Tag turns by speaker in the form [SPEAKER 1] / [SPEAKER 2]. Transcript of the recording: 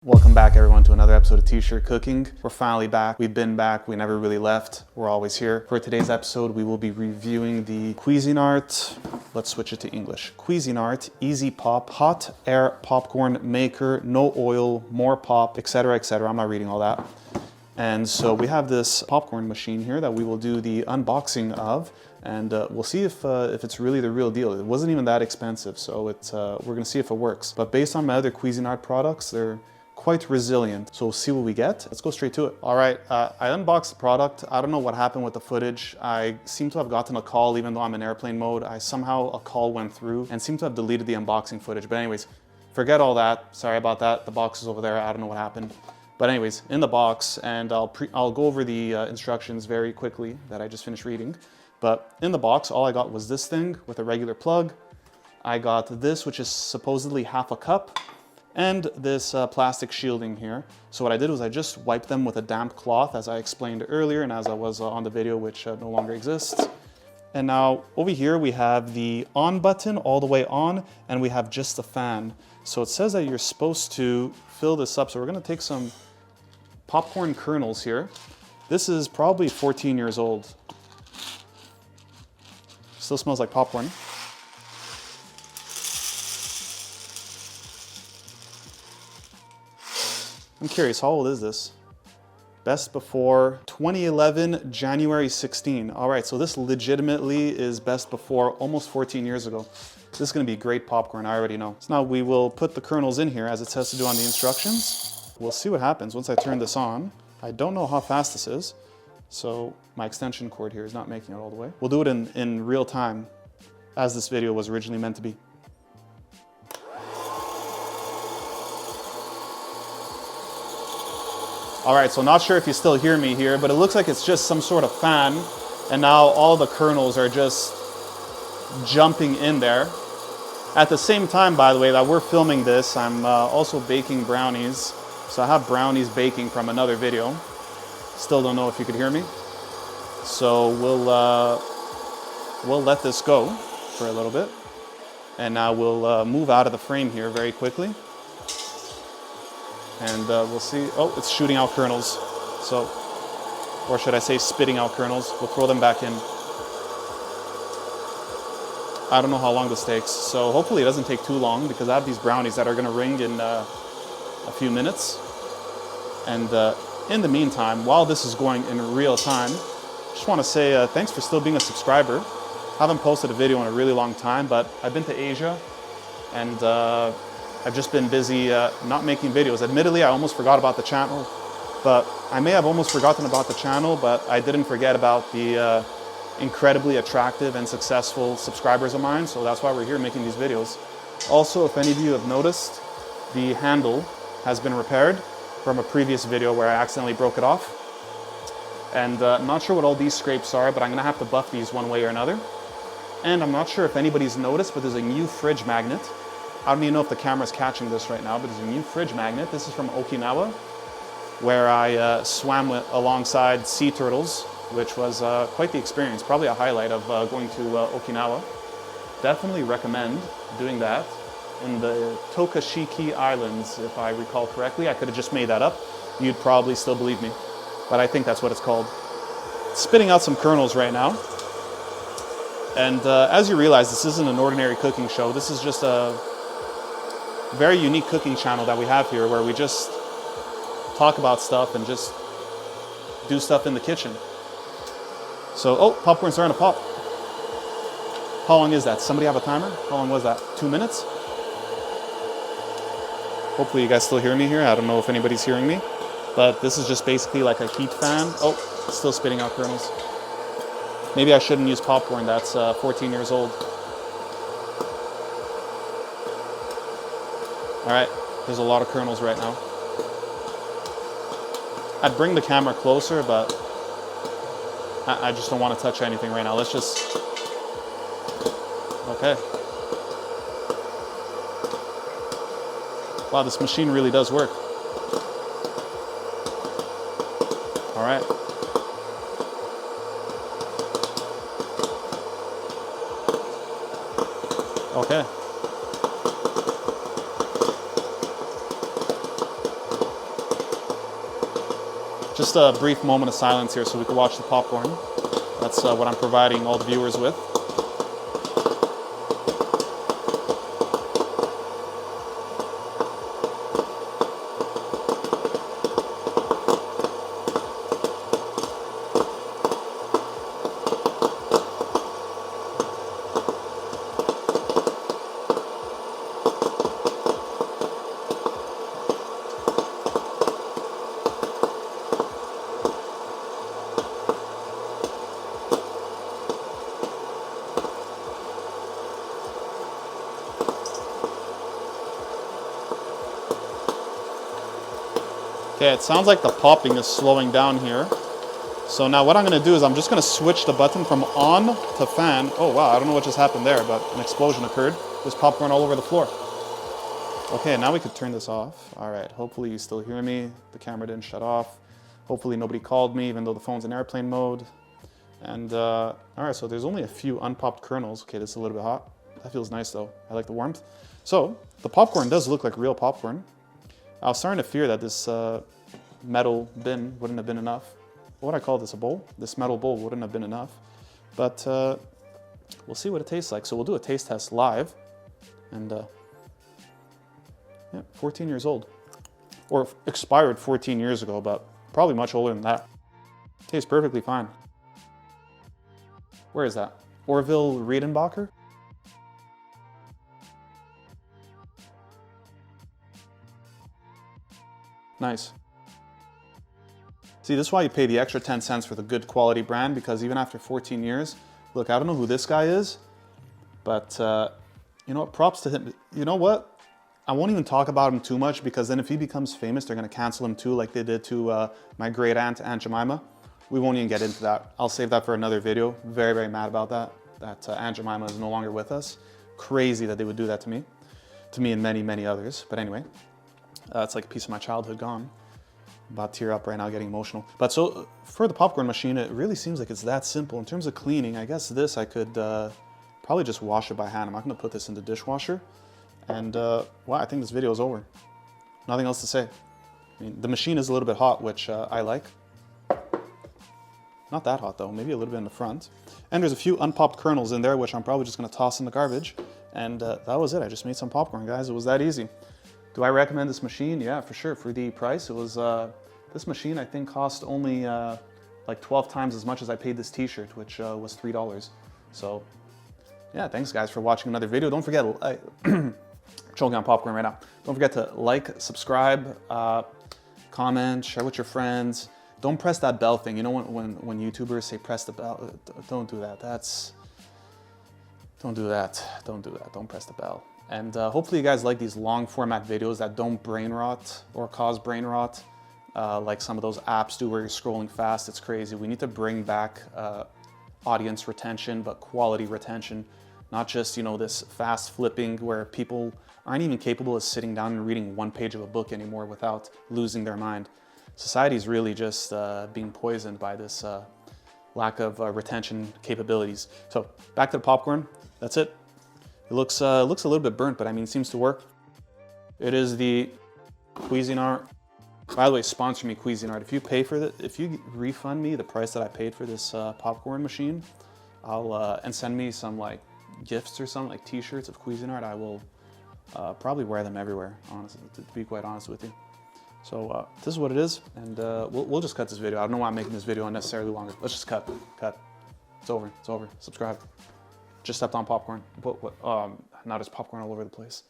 [SPEAKER 1] Welcome back everyone to another episode of T-Shirt Cooking. We're finally back. We've been back. We never really left. We're always here. For today's episode, we will be reviewing the Cuisinart, let's switch it to English. Cuisinart EASYPOP Hot Air Popcorn Maker, no oil, more pop, etc., etc. I'm not reading all that. And so we have this popcorn machine here that we will do the unboxing of, and we'll see if it's really the real deal. It wasn't even that expensive, so we're gonna see if it works. But based on my other Cuisinart products, they're quite resilient. So we'll see what we get. Let's go straight to it. All right, I unboxed the product. I don't know what happened with the footage. I seem to have gotten a call even though I'm in airplane mode. Somehow a call went through and seem to have deleted the unboxing footage. But anyways, forget all that. Sorry about that. The box is over there. I don't know what happened. But anyways, in the box, and I'll go over the instructions very quickly that I just finished reading. But in the box, all I got was this thing with a regular plug. I got this, which is supposedly half a cup, and this plastic shielding here. So what I did was I just wiped them with a damp cloth, as I explained earlier and as I was on the video, which no longer exists. And now over here we have the on button all the way on, and we have just the fan. So it says that you're supposed to fill this up. So we're gonna take some popcorn kernels here. This is probably 14 years old. Still smells like popcorn. I'm curious, how old is this? Best before 2011, January 16. All right, so this legitimately is best before almost 14 years ago. This is gonna be great popcorn, I already know. So now we will put the kernels in here as it says to do on the instructions. We'll see what happens once I turn this on. I don't know how fast this is, so my extension cord here is not making it all the way. We'll do it in real time as this video was originally meant to be. All right, so not sure if you still hear me here, but it looks like it's just some sort of fan, and now all the kernels are just jumping in there. At the same time, by the way, that we're filming this, I'm also baking brownies. So I have brownies baking from another video. Still don't know if you could hear me. So we'll let this go for a little bit, and now we'll move out of the frame here very quickly. And we'll see, oh, it's shooting out kernels. So, or should I say spitting out kernels. We'll throw them back in. I don't know how long this takes. So hopefully it doesn't take too long because I have these brownies that are gonna ring in a few minutes. And in the meantime, while this is going in real time, just wanna say thanks for still being a subscriber. Haven't posted a video in a really long time, but I've been to Asia and I've just been busy not making videos. Admittedly, I almost forgot about the channel, but I may have almost forgotten about the channel, but I didn't forget about the incredibly attractive and successful subscribers of mine, so that's why we're here making these videos. Also, if any of you have noticed, the handle has been repaired from a previous video where I accidentally broke it off. And I'm not sure what all these scrapes are, but I'm gonna have to buff these one way or another. And I'm not sure if anybody's noticed, but there's a new fridge magnet. I don't even know if the camera's catching this right now, but there's a new fridge magnet. This is from Okinawa, where I swam alongside sea turtles, which was quite the experience, probably a highlight of going to Okinawa. Definitely recommend doing that in the Tokashiki Islands, if I recall correctly. I could have just made that up. You'd probably still believe me, but I think that's what it's called. Spitting out some kernels right now. And as you realize, this isn't an ordinary cooking show. This is just a very unique cooking channel that we have here where we just talk about stuff and just do stuff in the kitchen. So, oh, popcorn's starting to pop. How long is that? Somebody have a timer? How long was that? 2 minutes? Hopefully you guys still hear me here. I don't know if anybody's hearing me, but this is just basically like a heat fan. Oh, it's still spitting out kernels. Maybe I shouldn't use popcorn that's 14 years old. All right, there's a lot of kernels right now. I'd bring the camera closer, but I just don't want to touch anything right now. Let's just, okay. Wow, this machine really does work. All right. Okay. Just a brief moment of silence here so we can watch the popcorn. That's what I'm providing all the viewers with. Okay, it sounds like the popping is slowing down here. So now what I'm gonna do is I'm just gonna switch the button from on to fan. Oh wow, I don't know what just happened there, but an explosion occurred. There's popcorn all over the floor. Okay, now we could turn this off. All right, hopefully you still hear me. The camera didn't shut off. Hopefully nobody called me, even though the phone's in airplane mode. And all right, so there's only a few unpopped kernels. Okay, this is a little bit hot. That feels nice though. I like the warmth. So the popcorn does look like real popcorn. I was starting to fear that this metal bin wouldn't have been enough. What would I call this, a bowl? This metal bowl wouldn't have been enough. But we'll see what it tastes like. So we'll do a taste test live. And yeah, 14 years old. Or expired 14 years ago, but probably much older than that. Tastes perfectly fine. Where is that? Orville Riedenbacher? Nice. See, this is why you pay the extra 10 cents for the good quality brand, because even after 14 years, look, I don't know who this guy is, but you know what, props to him. You know what? I won't even talk about him too much, because then if he becomes famous, they're gonna cancel him too, like they did to my great aunt, Aunt Jemima. We won't even get into that. I'll save that for another video. Very, very mad about that, Aunt Jemima is no longer with us. Crazy that they would do that to me and many, many others. But anyway. It's like a piece of my childhood gone. I'm about to tear up right now, getting emotional. But so for the popcorn machine, it really seems like it's that simple. In terms of cleaning, I guess this I could probably just wash it by hand. I'm not gonna put this in the dishwasher. And wow, I think this video is over. Nothing else to say. I mean, the machine is a little bit hot, which I like. Not that hot though, maybe a little bit in the front. And there's a few unpopped kernels in there, which I'm probably just gonna toss in the garbage. And that was it, I just made some popcorn, guys. It was that easy. Do I recommend this machine? Yeah, for sure. For the price, it was, this machine I think cost only like 12 times as much as I paid this t-shirt, which was $3. So yeah, thanks guys for watching another video. Don't forget, choking on popcorn right now. Don't forget to like, subscribe, comment, share with your friends. Don't press that bell thing. You know when YouTubers say press the bell, don't do that. Don't do that. Don't do that. Don't press the bell. And hopefully you guys like these long format videos that don't brain rot or cause brain rot, like some of those apps do where you're scrolling fast. It's crazy. We need to bring back audience retention, but quality retention, not just, you know, this fast flipping where people aren't even capable of sitting down and reading one page of a book anymore without losing their mind. Society is really just being poisoned by this lack of retention capabilities. So back to the popcorn. That's it. It looks a little bit burnt, but I mean, it seems to work. It is the Cuisinart. By the way, sponsor me, Cuisinart. If you pay for it, if you refund me the price that I paid for this popcorn machine, I'll and send me some like gifts or something, like T-shirts of Cuisinart. I will probably wear them everywhere. Honestly, to be quite honest with you. So this is what it is, and we'll just cut this video. I don't know why I'm making this video unnecessarily longer. Let's just cut. It's over. It's over. Subscribe. Just stepped on popcorn. Now there's popcorn all over the place.